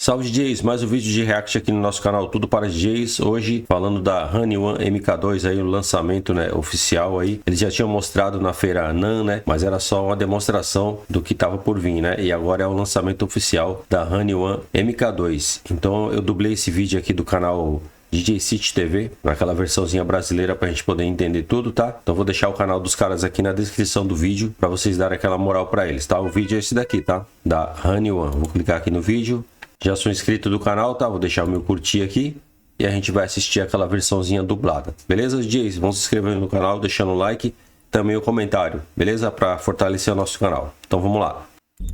Salve DJs, mais um vídeo de react aqui no nosso canal Tudo para DJs. Hoje falando da Honeyone MK2 aí, o lançamento, né, oficial aí. Eles já tinham mostrado na feira NAMM, né, mas era só uma demonstração do que tava por vir, né? E agora é o lançamento oficial da Honeyone MK2. Então eu dublei esse vídeo aqui do canal DJ City TV, naquela versãozinha brasileira pra gente poder entender tudo, tá? Então vou deixar o canal dos caras aqui na descrição do vídeo pra vocês darem aquela moral pra eles, tá? O vídeo é esse daqui, tá? Da Honeyone. Vou clicar aqui no vídeo. Já sou inscrito do canal, tá? Vou deixar o meu curtir aqui e a gente vai assistir aquela versãozinha dublada. Beleza, DJs? Vão se inscrevendo no canal, deixando o like, também o comentário, beleza? Para fortalecer o nosso canal. Então vamos lá.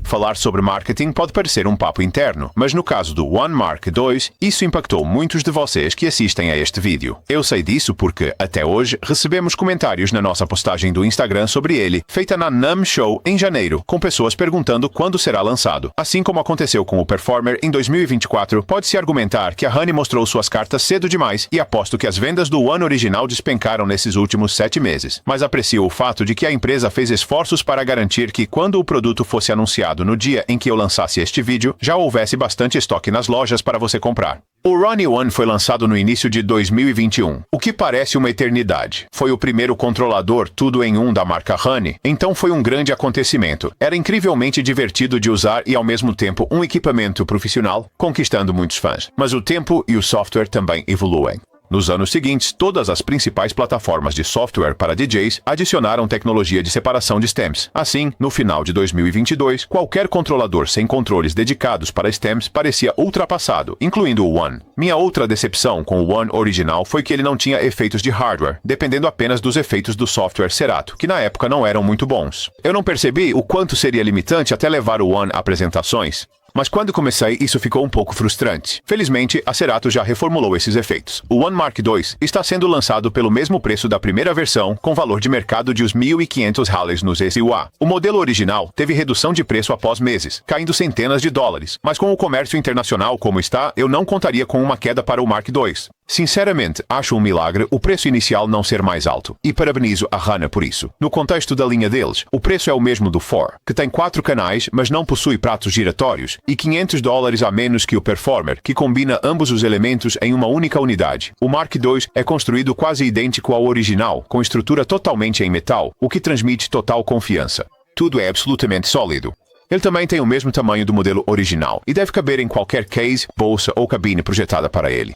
Falar sobre marketing pode parecer um papo interno, mas no caso do One Mark II, isso impactou muitos de vocês que assistem a este vídeo. Eu sei disso porque, até hoje, recebemos comentários na nossa postagem do Instagram sobre ele, feita na NAMM Show em janeiro, com pessoas perguntando quando será lançado. Assim como aconteceu com o Performer em 2024, pode-se argumentar que a Honey mostrou suas cartas cedo demais e aposto que as vendas do One original despencaram nesses últimos 7 meses. Mas aprecio o fato de que a empresa fez esforços para garantir que, quando o produto fosse anunciado no dia em que eu lançasse este vídeo, já houvesse bastante estoque nas lojas para você comprar. O Honeyone foi lançado no início de 2021, o que parece uma eternidade. Foi o primeiro controlador tudo em um da marca Honey, então foi um grande acontecimento. Era incrivelmente divertido de usar e ao mesmo tempo um equipamento profissional, conquistando muitos fãs. Mas o tempo e o software também evoluem. Nos anos seguintes, todas as principais plataformas de software para DJs adicionaram tecnologia de separação de stems. Assim, no final de 2022, qualquer controlador sem controles dedicados para stems parecia ultrapassado, incluindo o One. Minha outra decepção com o One original foi que ele não tinha efeitos de hardware, dependendo apenas dos efeitos do software Serato, que na época não eram muito bons. Eu não percebi o quanto seria limitante até levar o One a apresentações. Mas quando comecei, isso ficou um pouco frustrante. Felizmente, a Serato já reformulou esses efeitos. O One Mark II está sendo lançado pelo mesmo preço da primeira versão, com valor de mercado de uns $1.500 nos SUA. O modelo original teve redução de preço após meses, caindo centenas de dólares. Mas com o comércio internacional como está, eu não contaria com uma queda para o Mark II. Sinceramente, acho um milagre o preço inicial não ser mais alto, e parabenizo a Honey por isso. No contexto da linha deles, o preço é o mesmo do 4, que tem 4 canais, mas não possui pratos giratórios, e $500 a menos que o Performer, que combina ambos os elementos em uma única unidade. O Mark II é construído quase idêntico ao original, com estrutura totalmente em metal, o que transmite total confiança. Tudo é absolutamente sólido. Ele também tem o mesmo tamanho do modelo original, e deve caber em qualquer case, bolsa ou cabine projetada para ele.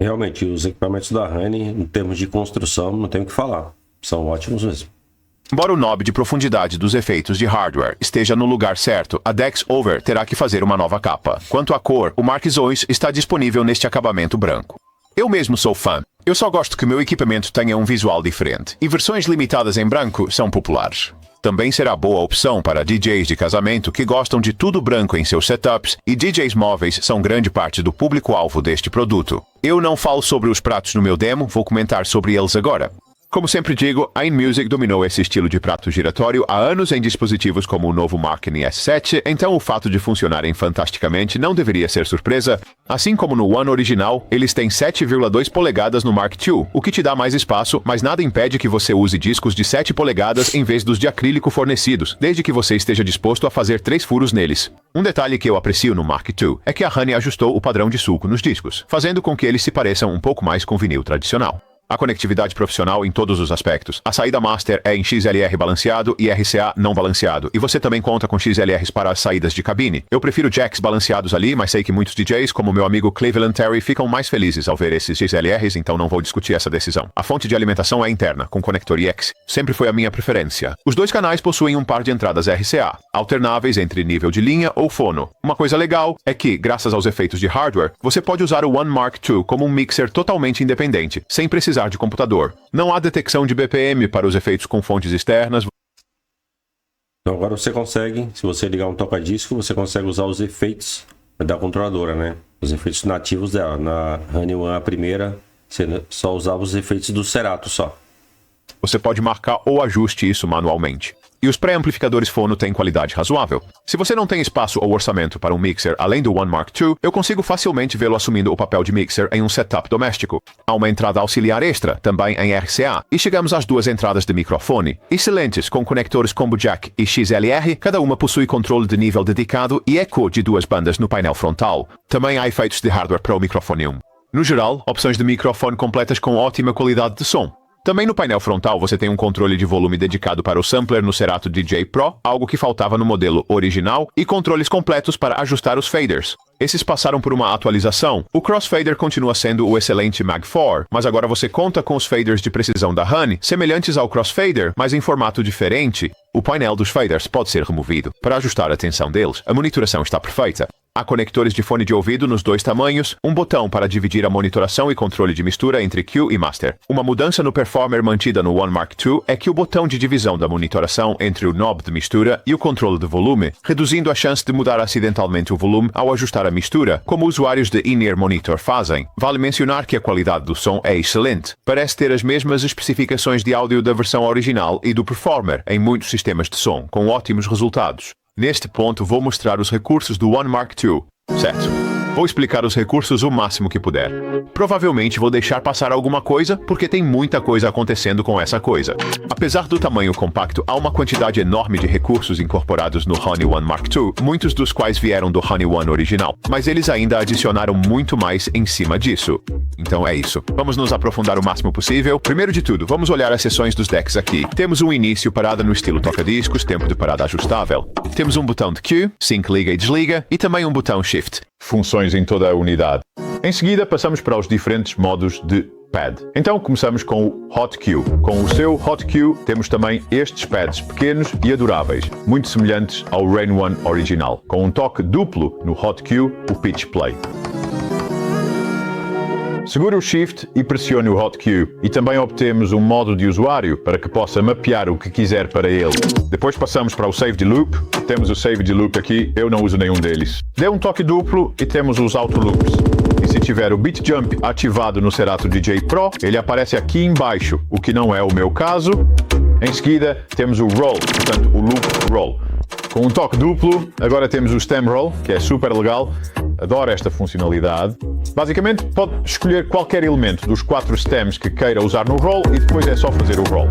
Realmente, os equipamentos da Honey, em termos de construção, não tem o que falar. São ótimos mesmo. Embora o knob de profundidade dos efeitos de hardware esteja no lugar certo, a Dex Over terá que fazer uma nova capa. Quanto à cor, o Mark II está disponível neste acabamento branco. Eu mesmo sou fã. Eu só gosto que meu equipamento tenha um visual diferente, e versões limitadas em branco são populares. Também será boa opção para DJs de casamento que gostam de tudo branco em seus setups, e DJs móveis são grande parte do público-alvo deste produto. Eu não falo sobre os pratos no meu demo, vou comentar sobre eles agora. Como sempre digo, a InMusic dominou esse estilo de prato giratório há anos em dispositivos como o novo Mark S7, então o fato de funcionarem fantasticamente não deveria ser surpresa. Assim como no One original, eles têm 7,2 polegadas no Mark II, o que te dá mais espaço, mas nada impede que você use discos de 7 polegadas em vez dos de acrílico fornecidos, desde que você esteja disposto a fazer 3 furos neles. Um detalhe que eu aprecio no Mark II é que a Honey ajustou o padrão de sulco nos discos, fazendo com que eles se pareçam um pouco mais com vinil tradicional. A conectividade profissional em todos os aspectos. A saída master é em XLR balanceado e RCA não balanceado. E você também conta com XLRs para as saídas de cabine. Eu prefiro jacks balanceados ali, mas sei que muitos DJs, como meu amigo Cleveland Terry, ficam mais felizes ao ver esses XLRs, então não vou discutir essa decisão. A fonte de alimentação é interna, com conector IX. Sempre foi a minha preferência. Os dois canais possuem um par de entradas RCA, alternáveis entre nível de linha ou fono. Uma coisa legal é que, graças aos efeitos de hardware, você pode usar o One Mark II como um mixer totalmente independente, sem precisar de computador. Não há detecção de BPM para os efeitos com fontes externas. Então agora você consegue, se você ligar um toca-disco, você consegue usar os efeitos da controladora, né? Os efeitos nativos dela. Na Honeyone, a primeira, você só usava os efeitos do Serato só. Você pode marcar ou ajuste isso manualmente. e os pré-amplificadores fono têm qualidade razoável. Se você não tem espaço ou orçamento para um mixer além do One Mark II, eu consigo facilmente vê-lo assumindo o papel de mixer em um setup doméstico. Há uma entrada auxiliar extra, também em RCA, e chegamos às duas entradas de microfone. Excelentes, com conectores Combo Jack e XLR, cada uma possui controle de nível dedicado e eco de duas bandas no painel frontal. Também há efeitos de hardware para o microfone 1. No geral, opções de microfone completas com ótima qualidade de som. Também no painel frontal você tem um controle de volume dedicado para o sampler no Serato DJ Pro, algo que faltava no modelo original, e controles completos para ajustar os faders. Esses passaram por uma atualização. O crossfader continua sendo o excelente Mag4, mas agora você conta com os faders de precisão da Honey, semelhantes ao crossfader, mas em formato diferente. O painel dos faders pode ser removido. Para ajustar a tensão deles, a monitoração está perfeita. Há conectores de fone de ouvido nos dois tamanhos, um botão para dividir a monitoração e controle de mistura entre Q e Master. Uma mudança no Performer mantida no One Mark II é que o botão de divisão da monitoração entre o knob de mistura e o controle de volume, reduzindo a chance de mudar acidentalmente o volume ao ajustar a mistura, como usuários de in-ear monitor fazem. Vale mencionar que a qualidade do som é excelente. Parece ter as mesmas especificações de áudio da versão original e do Performer em muitos sistemas de som, com ótimos resultados. Neste ponto, vou mostrar os recursos do One Mark II. Certo. Vou explicar os recursos o máximo que puder. Provavelmente vou deixar passar alguma coisa, porque tem muita coisa acontecendo com essa coisa. Apesar do tamanho compacto, há uma quantidade enorme de recursos incorporados no Honey One Mark II, muitos dos quais vieram do Honey One original, mas eles ainda adicionaram muito mais em cima disso. Então é isso. Vamos nos aprofundar o máximo possível. Primeiro de tudo, vamos olhar as seções dos decks aqui. Temos um início, parada no estilo toca-discos, tempo de parada ajustável. Temos um botão de Q, sync liga e desliga, e também um botão Shift. Funções em toda a unidade. Em seguida, passamos para os diferentes modos de pad. Então, começamos com o Hot Q. Com o seu Hot Q, temos também estes pads pequenos e adoráveis, muito semelhantes ao Rain One original, com um toque duplo no Hot Q, o Pitch Play. Segure o Shift e pressione o Hot Q, e também obtemos um modo de usuário para que possa mapear o que quiser para ele. Depois passamos para o Save de Loop. Temos o Save de Loop aqui, eu não uso nenhum deles. Dê um toque duplo e temos os Auto Loops. E se tiver o Beat Jump ativado no Serato DJ Pro, ele aparece aqui embaixo, o que não é o meu caso. Em seguida, temos o Roll, portanto, o Loop Roll. Com um toque duplo, agora temos o Stem Roll, que é super legal. Adoro esta funcionalidade. Basicamente, pode escolher qualquer elemento dos 4 stems que queira usar no roll e depois é só fazer o roll.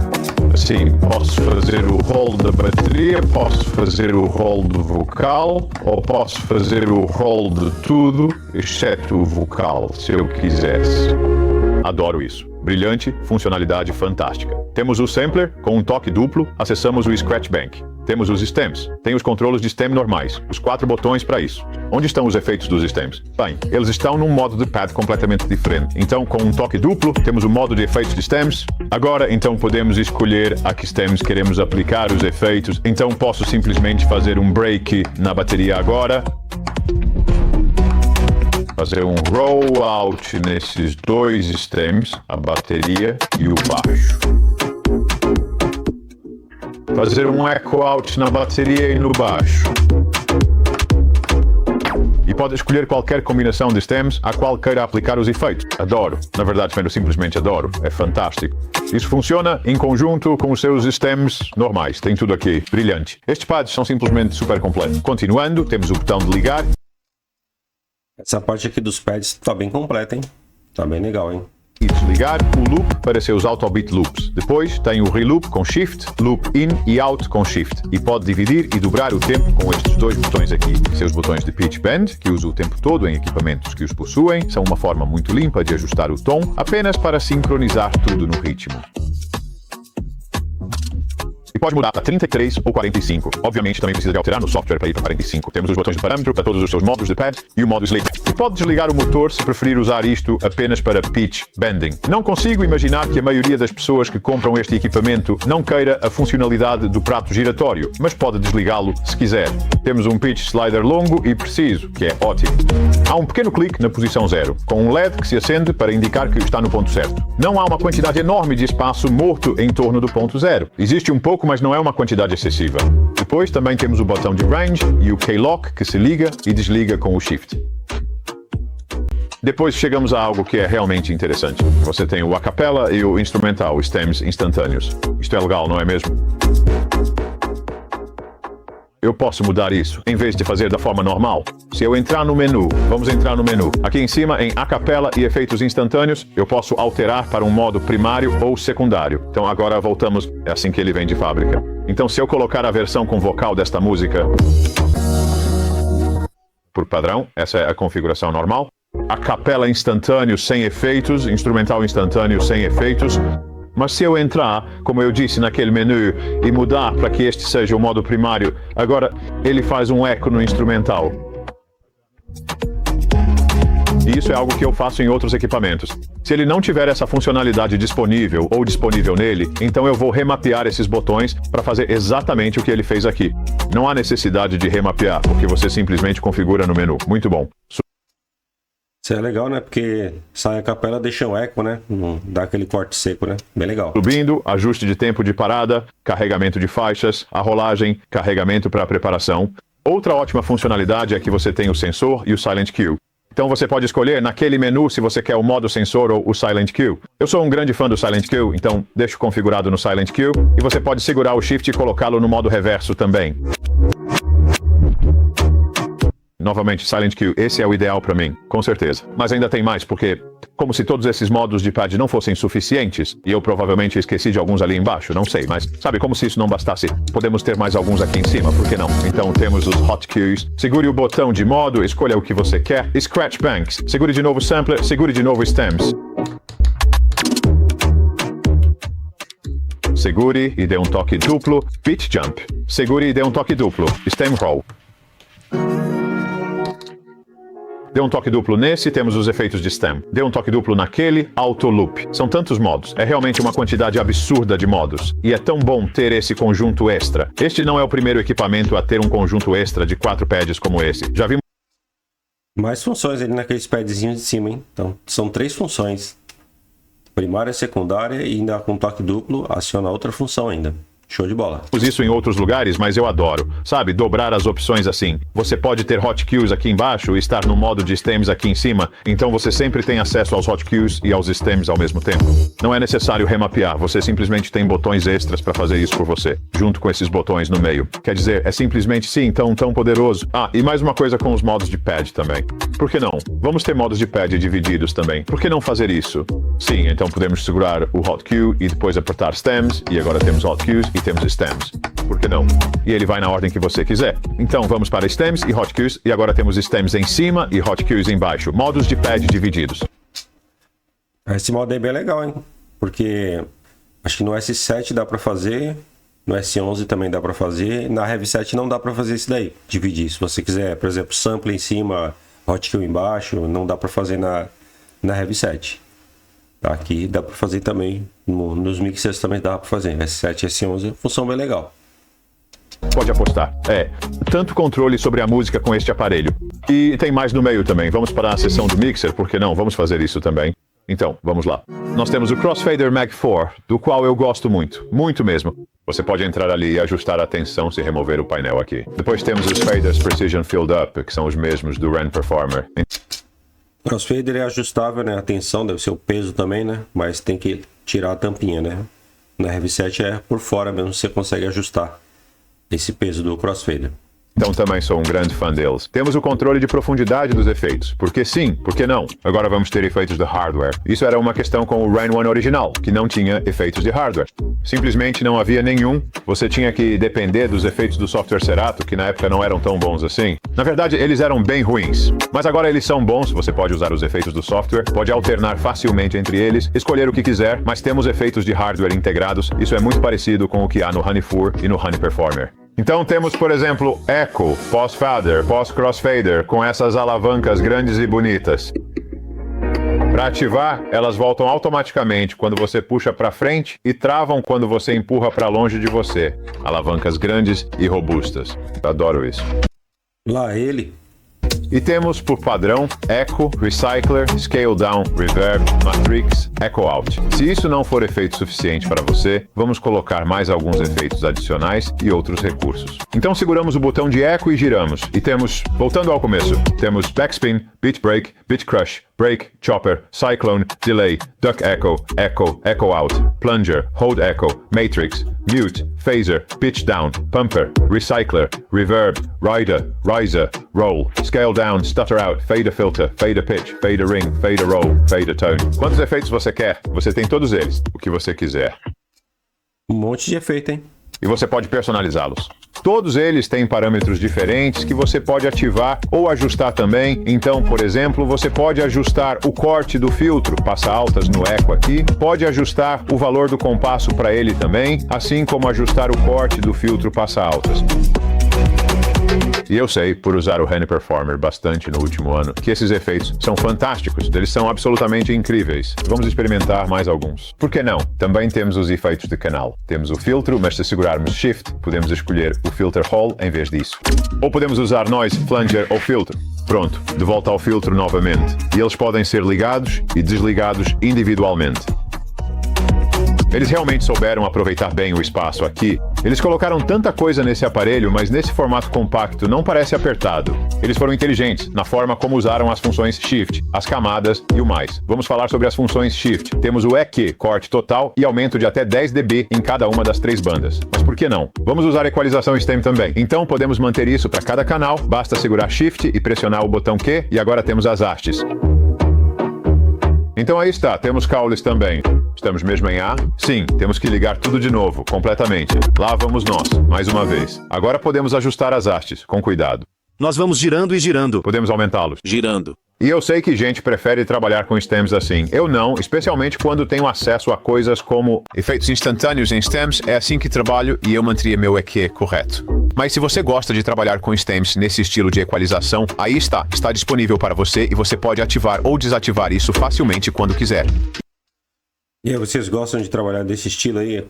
Assim, posso fazer o roll da bateria, posso fazer o roll do vocal, ou posso fazer o roll de tudo, exceto o vocal, se eu quisesse. Adoro isso. Brilhante, funcionalidade fantástica. Temos o Sampler, com um toque duplo, acessamos o Scratch Bank. Temos os stems. Tem os controles de stem normais, os 4 botões para isso. Onde estão os efeitos dos stems? Bem, eles estão num modo de pad completamente diferente. Então, com um toque duplo, temos o modo de efeitos de stems. Agora, então, podemos escolher a que stems queremos aplicar os efeitos. Então, posso simplesmente fazer um break na bateria agora. Fazer um roll out nesses 2 stems, a bateria e o baixo. Fazer um echo out na bateria e no baixo. E pode escolher qualquer combinação de stems a qual queira aplicar os efeitos. Adoro. Na verdade, eu simplesmente adoro. É fantástico. Isso funciona em conjunto com os seus stems normais. Tem tudo aqui. Brilhante. Estes pads são simplesmente super completos. Continuando, temos o botão de ligar. Essa parte aqui dos pads está bem completa, hein? Tá bem legal, hein? E desligar o loop para seus auto-beat loops. Depois tem o reloop com shift, loop in e out com shift. E pode dividir e dobrar o tempo com estes 2 botões aqui. Seus botões de pitch bend, que uso o tempo todo em equipamentos que os possuem, são uma forma muito limpa de ajustar o tom, apenas para sincronizar tudo no ritmo. E pode mudar para 33 ou 45. Obviamente também precisa de alterar no software para ir para 45. Temos os botões de parâmetro para todos os seus modos de pad e o modo sleep. E pode desligar o motor se preferir usar isto apenas para pitch bending. Não consigo imaginar que a maioria das pessoas que compram este equipamento não queira a funcionalidade do prato giratório, mas pode desligá-lo se quiser. Temos um pitch slider longo e preciso, que é ótimo. Há um pequeno clique na posição 0, com um LED que se acende para indicar que está no ponto certo. Não há uma quantidade enorme de espaço morto em torno do ponto 0. Existe um pouco, mas não é uma quantidade excessiva. Depois também temos o botão de range e o K-Lock que se liga e desliga com o Shift. Depois chegamos a algo que é realmente interessante. Você tem o a cappella e o instrumental, os stems instantâneos. Isto é legal, não é mesmo? eu posso mudar isso, em vez de fazer da forma normal. Se eu entrar no menu, vamos entrar no menu. Aqui em cima, em acapela e efeitos instantâneos, eu posso alterar para um modo primário ou secundário. Então agora voltamos, é assim que ele vem de fábrica. Então se eu colocar a versão com vocal desta música, por padrão, essa é a configuração normal. Acapela instantâneo sem efeitos, instrumental instantâneo sem efeitos. Mas se eu entrar, como eu disse, naquele menu e mudar para que este seja o modo primário, agora ele faz um eco no instrumental. E isso é algo que eu faço em outros equipamentos. Se ele não tiver essa funcionalidade disponível ou disponível nele, então eu vou remapear esses botões para fazer exatamente o que ele fez aqui. Não há necessidade de remapear, porque você simplesmente configura no menu. Muito bom. Isso é legal, né? Porque sai a capela, deixa um eco, né? Não dá aquele corte seco, né? Bem legal. Subindo, ajuste de tempo de parada, carregamento de faixas, a rolagem, carregamento para preparação. Outra ótima funcionalidade é que você tem o sensor e o Silent Queue. Então você pode escolher naquele menu se você quer o modo sensor ou o Silent Queue. Eu sou um grande fã do Silent Queue, então deixo configurado no Silent Queue e você pode segurar o Shift e colocá-lo no modo reverso também. Novamente, Silent Queue, esse é o ideal para mim, com certeza. Mas ainda tem mais, porque como se todos esses modos de pad não fossem suficientes, e eu provavelmente esqueci de alguns ali embaixo, não sei, mas sabe, como se isso não bastasse, podemos ter mais alguns aqui em cima, por que não? Então temos os hotkeys, segure o botão de modo, escolha o que você quer, Scratch Banks, segure de novo Sampler, segure de novo Stems. Segure e dê um toque duplo, Pitch Jump, segure e dê um toque duplo, Stem Roll. Dê um toque duplo nesse, temos os efeitos de stem. Dê um toque duplo naquele, auto loop. São tantos modos. É realmente uma quantidade absurda de modos. E é tão bom ter esse conjunto extra. Este não é o primeiro equipamento a ter um conjunto extra de 4 pads como esse. Já vimos mais funções ali naqueles padzinhos de cima, hein? Então, são 3 funções. Primária, secundária e ainda com toque duplo aciona outra função ainda. Show de bola. Isso em outros lugares, mas eu adoro. Sabe, dobrar as opções assim. Você pode ter hotkeys aqui embaixo e estar no modo de stems aqui em cima, então você sempre tem acesso aos hotkeys e aos stems ao mesmo tempo. Não é necessário remapear, você simplesmente tem botões extras para fazer isso por você, junto com esses botões no meio. Quer dizer, é simplesmente sim, tão poderoso. Ah, e mais uma coisa com os modos de pad também. Por que não? Vamos ter modos de pad divididos também. Por que não fazer isso? Sim, então podemos segurar o hotkey e depois apertar stems, e agora temos hotkeys e temos stems. Por que não? E ele vai na ordem que você quiser. Então vamos para stems e hotkeys, e agora temos stems em cima e hotkeys embaixo. Modos de pad divididos. Esse modo aí é bem legal, hein? Porque acho que no S7 dá para fazer, no S11 também dá para fazer, na Heavy 7 não dá para fazer isso daí, dividir. Se você quiser, por exemplo, sample em cima, hotkey embaixo, não dá para fazer na Heavy 7. Aqui dá para fazer também, nos mixers também dá para fazer, S7 e S11, função bem legal. Pode apostar. Tanto controle sobre a música com este aparelho. E tem mais no meio também. Vamos para a seção do mixer, por que não? Vamos fazer isso também. Então, vamos lá. Nós temos o Crossfader Mag 4, do qual eu gosto muito. Muito mesmo. Você pode entrar ali e ajustar a tensão se remover o painel aqui. Depois temos os Faders Precision Filled Up, que são os mesmos do Ren Performer. Crossfader é ajustável, né? A tensão deve ser o peso também, né? Mas tem que tirar a tampinha, né? Na Heavy 7 é por fora mesmo, você consegue ajustar esse peso do Crossfader. Então também sou um grande fã deles. Temos o controle de profundidade dos efeitos. Por que sim? Por que não? Agora vamos ter efeitos de hardware. Isso era uma questão com o Rain One original, que não tinha efeitos de hardware. Simplesmente não havia nenhum. Você tinha que depender dos efeitos do software Serato, que na época não eram tão bons assim. Na verdade, eles eram bem ruins. Mas agora eles são bons, você pode usar os efeitos do software, pode alternar facilmente entre eles, escolher o que quiser, mas temos efeitos de hardware integrados. Isso é muito parecido com o que há no Honey 4 e no Honey Performer. Então temos, por exemplo, Echo, pós-fader, pós-crossfader, com essas alavancas grandes e bonitas. Para ativar, elas voltam automaticamente quando você puxa para frente e travam quando você empurra para longe de você. Alavancas grandes e robustas. Adoro isso. Lá ele, E temos por padrão Echo, Recycler, Scale Down, Reverb, Matrix, Echo Out. Se isso não for efeito suficiente para você, vamos colocar mais alguns efeitos adicionais e outros recursos. Então seguramos o botão de Echo e giramos. E temos, voltando ao começo, temos Backspin, Beat Break, Beat Crush, Break, Chopper, Cyclone, Delay, Duck Echo, Echo, Echo Out, Plunger, Hold Echo, Matrix, Mute, Phaser, Pitch Down, Pumper, Recycler, Reverb, Rider, Riser, Roll, Scale Down, Stutter Out, Fader Filter, Fader Pitch, Fader Ring, Fader Roll, Fader Tone. Quantos efeitos você quer? Você tem todos eles, o que você quiser. Um monte de efeito, hein? E você pode personalizá-los. Todos eles têm parâmetros diferentes que você pode ativar ou ajustar também. Então, por exemplo, você pode ajustar o corte do filtro, passa altas no eco aqui, pode ajustar o valor do compasso para ele também, assim como ajustar o corte do filtro passa altas. E eu sei, por usar o Honey Performer bastante no último ano, que esses efeitos são fantásticos, eles são absolutamente incríveis. Vamos experimentar mais alguns. Por que não? Também temos os efeitos de canal. Temos o filtro, mas se segurarmos Shift, podemos escolher o Filter Hall em vez disso. Ou podemos usar Noise, Flanger ou Filtro. Pronto, de volta ao filtro novamente. E eles podem ser ligados e desligados individualmente. Eles realmente souberam aproveitar bem o espaço aqui. Eles colocaram tanta coisa nesse aparelho, mas nesse formato compacto não parece apertado. Eles foram inteligentes na forma como usaram as funções Shift, as camadas e o mais. Vamos falar sobre as funções Shift. Temos o EQ, corte total e aumento de até 10 dB em cada uma das 3 bandas. Mas por que não? Vamos usar equalização stem também. Então podemos manter isso para cada canal, basta segurar Shift e pressionar o botão Q e agora temos as hastes. Então aí está, temos caules também. Estamos mesmo em A? Sim, temos que ligar tudo de novo, completamente. Lá vamos nós, mais uma vez. Agora podemos ajustar as hastes, com cuidado. Nós vamos girando e girando. Podemos aumentá-los. Girando. E eu sei que gente prefere trabalhar com stems assim. Eu não, especialmente quando tenho acesso a coisas como efeitos instantâneos em stems, é assim que trabalho e eu manteria meu EQ correto. Mas se você gosta de trabalhar com stems nesse estilo de equalização, aí está disponível para você e você pode ativar ou desativar isso facilmente quando quiser. E aí, vocês gostam de trabalhar desse estilo aí,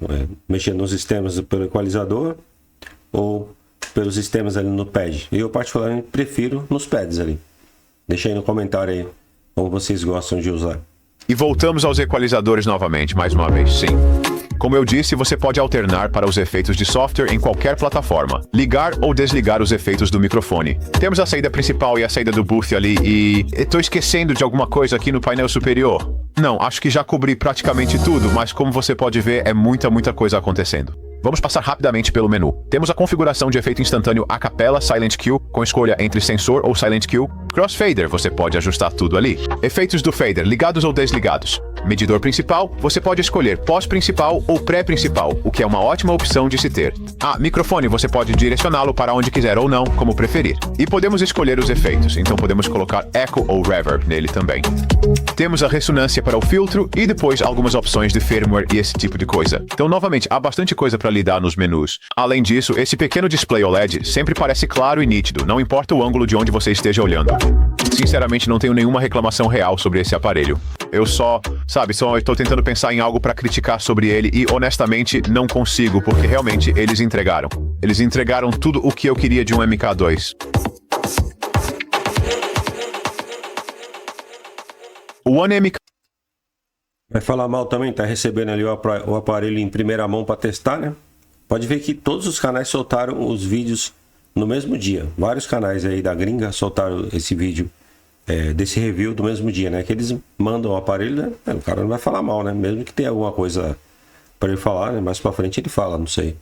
mexendo nos sistemas pelo equalizador ou pelos sistemas ali no pad? Eu particularmente prefiro nos pads ali. Deixa aí no comentário aí como vocês gostam de usar. E voltamos aos equalizadores novamente, mais uma vez, sim. Como eu disse, você pode alternar para os efeitos de software em qualquer plataforma. Ligar ou desligar os efeitos do microfone. Temos a saída principal e a saída do booth ali e... Estou esquecendo de alguma coisa aqui no painel superior. Não, acho que já cobri praticamente tudo, mas como você pode ver, é muita coisa acontecendo. Vamos passar rapidamente pelo menu. Temos a configuração de efeito instantâneo a capela Silent Q, com escolha entre sensor ou Silent Q. Crossfader, você pode ajustar tudo ali. Efeitos do fader, ligados ou desligados. Medidor principal, você pode escolher pós-principal ou pré-principal, o que é uma ótima opção de se ter. Microfone, você pode direcioná-lo para onde quiser ou não, como preferir. E podemos escolher os efeitos, então podemos colocar Echo ou Reverb nele também. Temos a ressonância para o filtro e depois algumas opções de firmware e esse tipo de coisa. Então, novamente, há bastante coisa para lidar nos menus. Além disso, esse pequeno display OLED sempre parece claro e nítido, não importa o ângulo de onde você esteja olhando. Sinceramente, não tenho nenhuma reclamação real sobre esse aparelho. Eu só estou tentando pensar em algo para criticar sobre ele e, honestamente, não consigo, porque realmente eles entregaram. Eles entregaram tudo o que eu queria de um MK2. O One MK... Vai falar mal também, tá recebendo ali o aparelho em primeira mão para testar, né? Pode ver que todos os canais soltaram os vídeos no mesmo dia. Vários canais aí da gringa soltaram esse vídeo desse review do mesmo dia, né? Que eles mandam o aparelho, né? O cara não vai falar mal, né? Mesmo que tenha alguma coisa para ele falar, né? Mais para frente ele fala, não sei.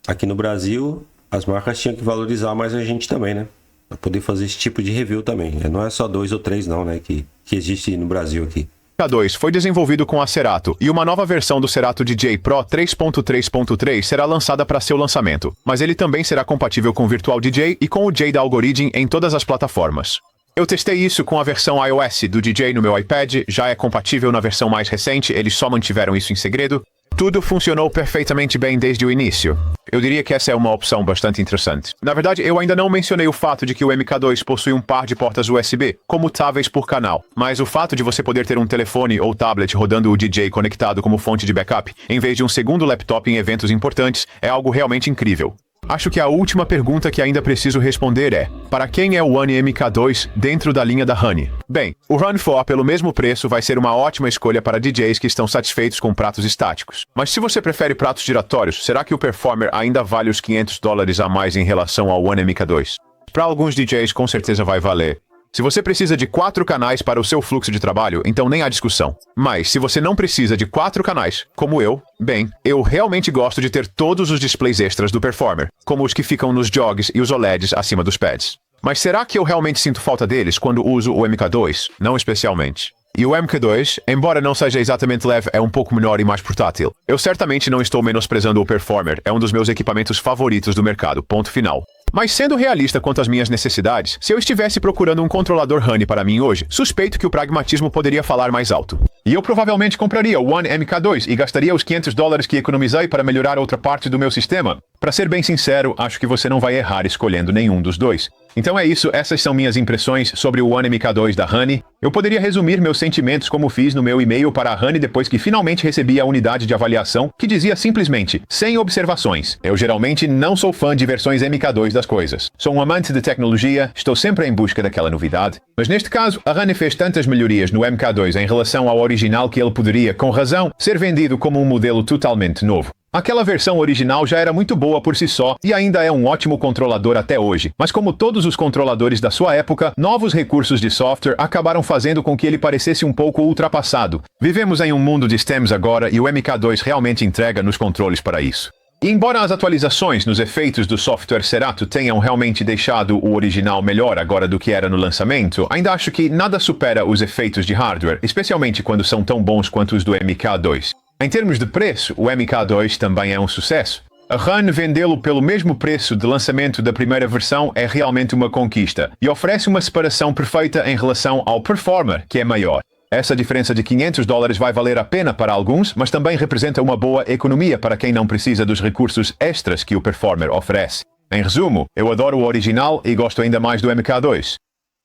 Aqui no Brasil, as marcas tinham que valorizar mais a gente também, né? Para poder fazer esse tipo de review também. Não é só 2 ou 3 não, né? Que existe no Brasil aqui. MK2 foi desenvolvido com a Serato, e uma nova versão do Serato DJ Pro 3.3.3 será lançada para seu lançamento, mas ele também será compatível com o Virtual DJ e com o J da Algoriddim em todas as plataformas. Eu testei isso com a versão iOS do DJ no meu iPad, já é compatível na versão mais recente, eles só mantiveram isso em segredo. Tudo funcionou perfeitamente bem desde o início. Eu diria que essa é uma opção bastante interessante. Na verdade, eu ainda não mencionei o fato de que o MK2 possui um par de portas USB, comutáveis por canal. Mas o fato de você poder ter um telefone ou tablet rodando o DJ conectado como fonte de backup, em vez de um segundo laptop em eventos importantes, é algo realmente incrível. Acho que a última pergunta que ainda preciso responder é: para quem é o One MK2 dentro da linha da Honey? Bem, o Run 4 pelo mesmo preço vai ser uma ótima escolha para DJs que estão satisfeitos com pratos estáticos. Mas se você prefere pratos giratórios, será que o Performer ainda vale os $500 a mais em relação ao One MK2? Para alguns DJs com certeza vai valer. Se você precisa de 4 canais para o seu fluxo de trabalho, então nem há discussão. Mas se você não precisa de 4 canais, como eu, bem, eu realmente gosto de ter todos os displays extras do Performer, como os que ficam nos jogs e os OLEDs acima dos pads. Mas será que eu realmente sinto falta deles quando uso o MK2? Não especialmente. E o MK2, embora não seja exatamente leve, é um pouco menor e mais portátil. Eu certamente não estou menosprezando o Performer, é um dos meus equipamentos favoritos do mercado, ponto final. Mas sendo realista quanto às minhas necessidades, se eu estivesse procurando um controlador Honey para mim hoje, suspeito que o pragmatismo poderia falar mais alto. E eu provavelmente compraria o One MK2 e gastaria os $500 que economizei para melhorar outra parte do meu sistema. Para ser bem sincero, acho que você não vai errar escolhendo nenhum dos dois. Então é isso, essas são minhas impressões sobre o One MK2 da Honey. Eu poderia resumir meus sentimentos como fiz no meu e-mail para a Honey depois que finalmente recebi a unidade de avaliação, que dizia simplesmente, sem observações. Eu geralmente não sou fã de versões MK2 das coisas. Sou um amante de tecnologia, estou sempre em busca daquela novidade. Mas neste caso, a Honey fez tantas melhorias no MK2 em relação ao original que ele poderia, com razão, ser vendido como um modelo totalmente novo. Aquela versão original já era muito boa por si só e ainda é um ótimo controlador até hoje. Mas como todos os controladores da sua época, novos recursos de software acabaram fazendo com que ele parecesse um pouco ultrapassado. Vivemos em um mundo de stems agora e o MK2 realmente entrega nos controles para isso. E embora as atualizações nos efeitos do software Serato tenham realmente deixado o original melhor agora do que era no lançamento, ainda acho que nada supera os efeitos de hardware, especialmente quando são tão bons quanto os do MK2. Em termos de preço, o MK2 também é um sucesso. A Run vendê-lo pelo mesmo preço de lançamento da primeira versão é realmente uma conquista e oferece uma separação perfeita em relação ao Performer, que é maior. Essa diferença de $500 vai valer a pena para alguns, mas também representa uma boa economia para quem não precisa dos recursos extras que o Performer oferece. Em resumo, eu adoro o original e gosto ainda mais do MK2.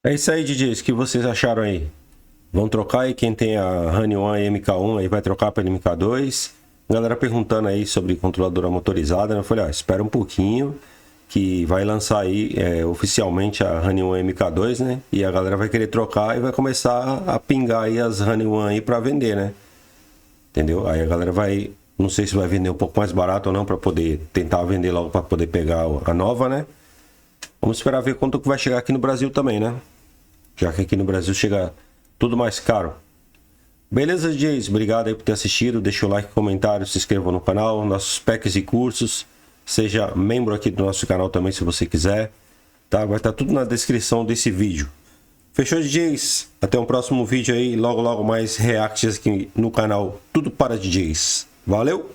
É isso aí, DJs. O que vocês acharam aí? Vão trocar aí, quem tem a Honey One e MK1 aí vai trocar para MK2. Galera perguntando aí sobre controladora motorizada, né? Eu falei, espera um pouquinho que vai lançar aí oficialmente a Honey One MK2, né? E a galera vai querer trocar e vai começar a pingar aí as Honey One aí para vender, né? Entendeu? Aí a galera vai, não sei se vai vender um pouco mais barato ou não para poder tentar vender logo para poder pegar a nova, né? Vamos esperar ver quanto que vai chegar aqui no Brasil também, né? Já que aqui no Brasil chega tudo mais caro. Beleza, DJs? Obrigado aí por ter assistido. Deixa o like, comentário, se inscreva no canal, nossos packs e cursos. Seja membro aqui do nosso canal também se você quiser. Tá? Vai estar tudo na descrição desse vídeo. Fechou, DJs? Até um próximo vídeo aí. Logo mais reacts aqui no canal Tudo para DJs. Valeu!